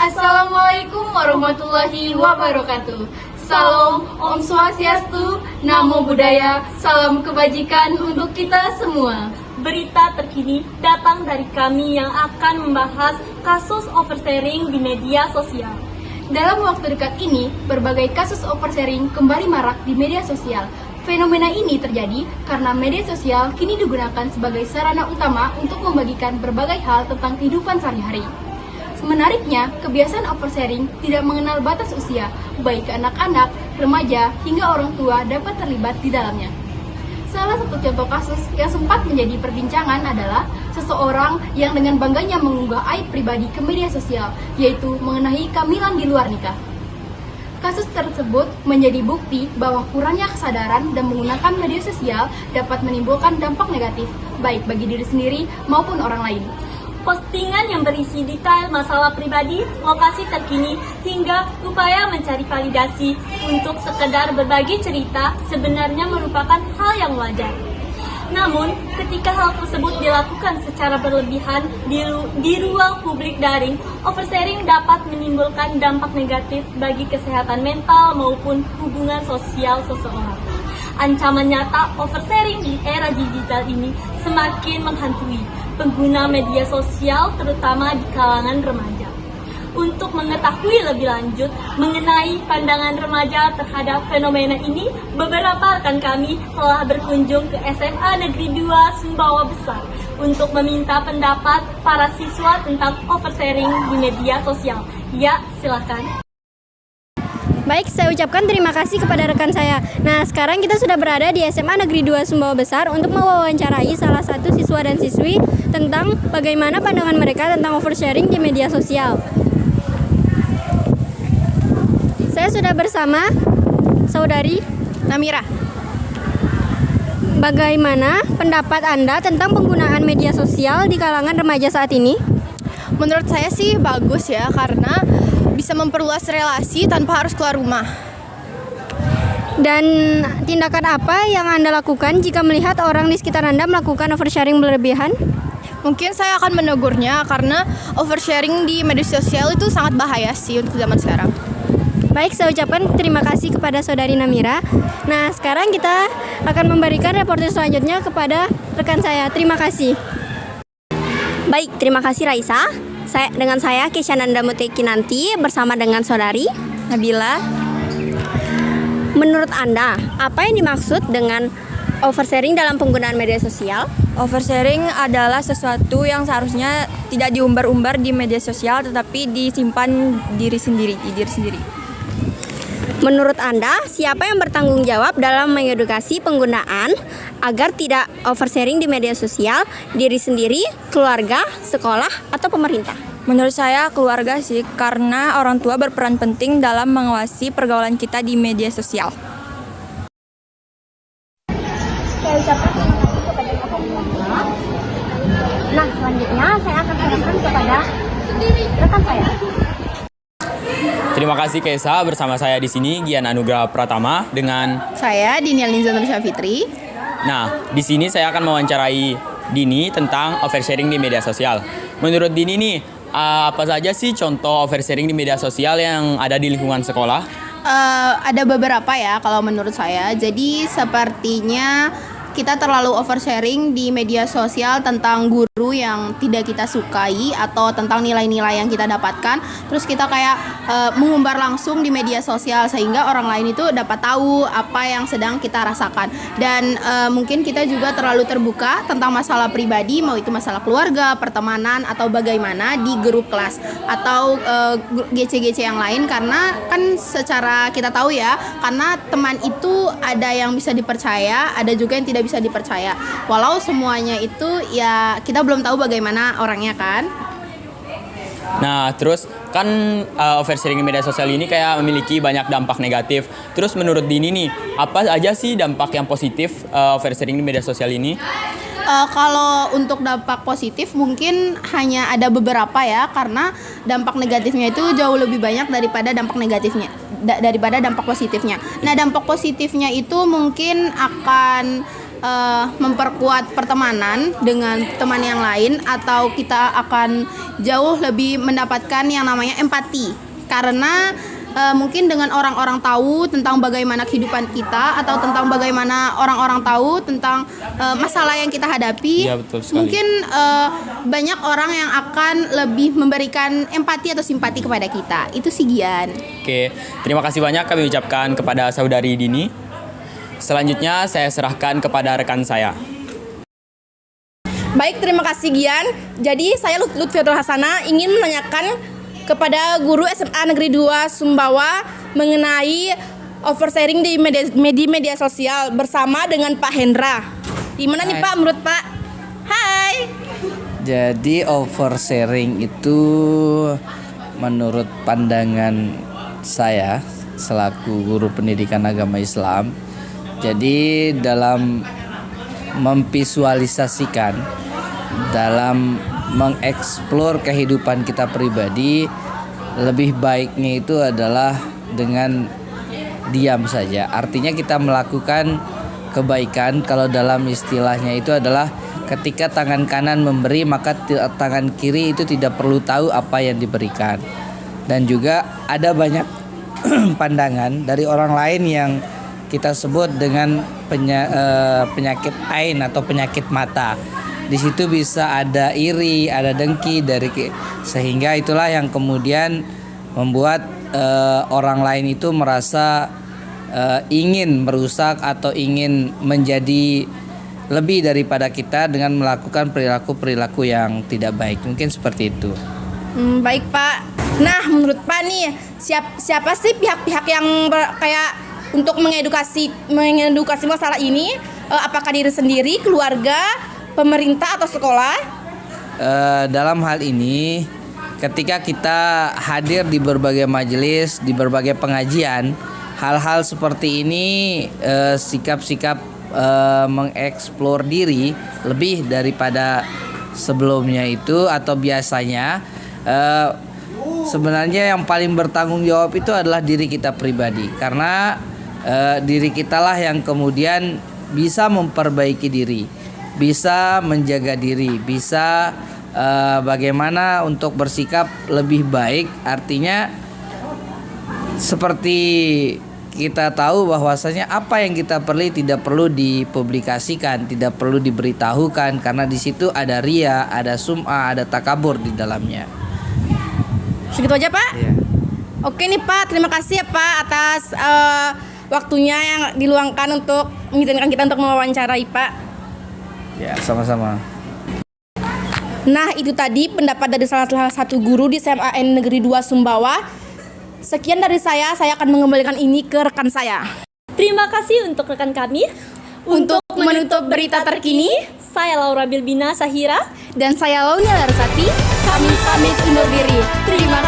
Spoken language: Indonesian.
Assalamualaikum warahmatullahi wabarakatuh. Salam Om Swastiastu, Namo Buddhaya, salam kebajikan untuk kita semua. Berita terkini datang dari kami yang akan membahas kasus oversharing di media sosial. Dalam waktu dekat ini, berbagai kasus oversharing kembali marak di media sosial. Fenomena ini terjadi karena media sosial kini digunakan sebagai sarana utama untuk membagikan berbagai hal tentang kehidupan sehari-hari. Menariknya, kebiasaan oversharing tidak mengenal batas usia, baik anak-anak, remaja, hingga orang tua dapat terlibat di dalamnya. Salah satu contoh kasus yang sempat menjadi perbincangan adalah seseorang yang dengan bangganya mengunggah aib pribadi ke media sosial, yaitu mengenai kehamilan di luar nikah. Kasus tersebut menjadi bukti bahwa kurangnya kesadaran dan menggunakan media sosial dapat menimbulkan dampak negatif, baik bagi diri sendiri maupun orang lain. Postingan yang berisi detail masalah pribadi, lokasi terkini, hingga upaya mencari validasi untuk sekedar berbagi cerita sebenarnya merupakan hal yang wajar. Namun, ketika hal tersebut dilakukan secara berlebihan di ruang publik daring, oversharing dapat menimbulkan dampak negatif bagi kesehatan mental maupun hubungan sosial seseorang. Ancaman nyata oversharing di era digital ini semakin menghantui pengguna media sosial terutama di kalangan remaja. Untuk mengetahui lebih lanjut mengenai pandangan remaja terhadap fenomena ini, beberapa rekan kami telah berkunjung ke SMA Negeri 2 Sumbawa Besar untuk meminta pendapat para siswa tentang oversharing di media sosial. Ya, silakan. Baik, saya ucapkan terima kasih kepada rekan saya. Nah, sekarang kita sudah berada di SMA Negeri 2 Sumbawa Besar untuk mewawancarai salah satu siswa dan siswi tentang bagaimana pandangan mereka tentang oversharing di media sosial. Saya sudah bersama saudari Namira. Bagaimana pendapat Anda tentang penggunaan media sosial di kalangan remaja saat ini? Menurut saya sih bagus ya, karena bisa memperluas relasi tanpa harus keluar rumah. Dan tindakan apa yang Anda lakukan jika melihat orang di sekitar Anda melakukan oversharing berlebihan? Mungkin saya akan menegurnya, karena oversharing di media sosial itu sangat bahaya sih untuk zaman sekarang. Baik, saya ucapkan terima kasih kepada saudari Namira. Nah, sekarang kita akan memberikan reporter selanjutnya kepada rekan saya. Terima kasih. Baik, terima kasih Raisa. Dengan saya Keshananda Muteki nanti bersama dengan saudari Nabila. Menurut Anda, apa yang dimaksud dengan oversharing dalam penggunaan media sosial? Oversharing adalah sesuatu yang seharusnya tidak diumbar-umbar di media sosial, tetapi disimpan di diri sendiri. Menurut Anda, siapa yang bertanggung jawab dalam mengedukasi penggunaan agar tidak oversharing di media sosial? Diri sendiri, keluarga, sekolah, atau pemerintah? Menurut saya keluarga sih, karena orang tua berperan penting dalam mengawasi pergaulan kita di media sosial. Saya ucapkan terima kasih kepada Bapak Ibu. Nah, selanjutnya saya akan serahkan kepada rekan saya. Terima kasih Kesa, bersama saya di sini Gian Anugrah Pratama dengan Saya Dini Alinza Nursya Fitri. Nah, di sini saya akan mewawancarai Dini tentang oversharing di media sosial. Menurut Dini nih, apa saja sih contoh oversharing di media sosial yang ada di lingkungan sekolah? Ada beberapa ya kalau menurut saya. Jadi sepertinya kita terlalu oversharing di media sosial tentang guru yang tidak kita sukai atau tentang nilai-nilai yang kita dapatkan. Terus kita kayak mengumbar langsung di media sosial sehingga orang lain itu dapat tahu apa yang sedang kita rasakan. Dan mungkin kita juga terlalu terbuka tentang masalah pribadi, mau itu masalah keluarga, pertemanan, atau bagaimana di grup kelas atau GC-GC yang lain. Karena kan secara kita tahu ya, karena teman itu ada yang bisa dipercaya, ada juga yang tidak bisa dipercaya. Walau semuanya itu ya kita belum tahu bagaimana orangnya kan. Nah, terus kan oversharing di media sosial ini kayak memiliki banyak dampak negatif. Terus menurut Dini nih, apa aja sih dampak yang positif oversharing di media sosial ini? Kalau untuk dampak positif mungkin hanya ada beberapa ya, karena dampak negatifnya itu jauh lebih banyak daripada dampak negatifnya daripada dampak positifnya. Nah, dampak positifnya itu mungkin akan memperkuat pertemanan dengan teman yang lain, atau kita akan jauh lebih mendapatkan yang namanya empati, karena mungkin dengan orang-orang tahu tentang bagaimana kehidupan kita, atau tentang bagaimana orang-orang tahu tentang masalah yang kita hadapi. Iya, betul sekali. Mungkin banyak orang yang akan lebih memberikan empati atau simpati kepada kita. Itu sih Gian. Oke, terima kasih banyak kami ucapkan kepada saudari Dini. Selanjutnya saya serahkan kepada rekan saya. Baik, terima kasih Gian. Jadi saya Lutfiatul Hasana ingin menanyakan kepada guru SMA Negeri 2 Sumbawa mengenai oversharing di media sosial bersama dengan Pak Hendra. Gimana nih Pak menurut Pak? Hai. Jadi oversharing itu menurut pandangan saya selaku guru pendidikan agama Islam, jadi dalam memvisualisasikan, dalam mengeksplor kehidupan kita pribadi, lebih baiknya itu adalah dengan diam saja. Artinya kita melakukan kebaikan, kalau dalam istilahnya itu adalah ketika tangan kanan memberi, maka tangan kiri itu tidak perlu tahu apa yang diberikan. Dan juga ada banyak pandangan dari orang lain yang kita sebut dengan penyakit ain atau penyakit mata. Di situ bisa ada iri, ada dengki sehingga itulah yang kemudian membuat orang lain itu merasa ingin merusak atau ingin menjadi lebih daripada kita dengan melakukan perilaku-perilaku yang tidak baik. Mungkin seperti itu. Baik Pak. Nah menurut Pak nih siapa sih pihak-pihak yang kayak untuk mengedukasi masalah ini? Apakah diri sendiri, keluarga, pemerintah atau sekolah? Dalam hal ini, ketika kita hadir di berbagai majelis, di berbagai pengajian, hal-hal seperti ini, sikap-sikap mengeksplor diri lebih daripada sebelumnya itu atau biasanya, sebenarnya yang paling bertanggung jawab itu adalah diri kita pribadi, karena diri kitalah yang kemudian bisa memperbaiki diri, bisa menjaga diri, bisa bagaimana untuk bersikap lebih baik. Artinya seperti kita tahu bahwasanya apa yang kita tidak perlu dipublikasikan, tidak perlu diberitahukan, karena di situ ada ria, ada sum'ah, ada takabur di dalamnya. Segitu aja Pak? Iya. Oke nih Pak, terima kasih ya Pak atas waktunya yang diluangkan untuk mengizinkan kita untuk mewawancarai Pak. Ya, sama-sama. Nah itu tadi pendapat dari salah satu guru di SMAN Negeri 2 Sumbawa. Sekian dari saya akan mengembalikan ini ke rekan saya. Terima kasih untuk rekan kami. Untuk menutup berita terkini, Saya Laura Bilbina Sahira. dan saya Launia Larsati, kami pamit undur diri. Terima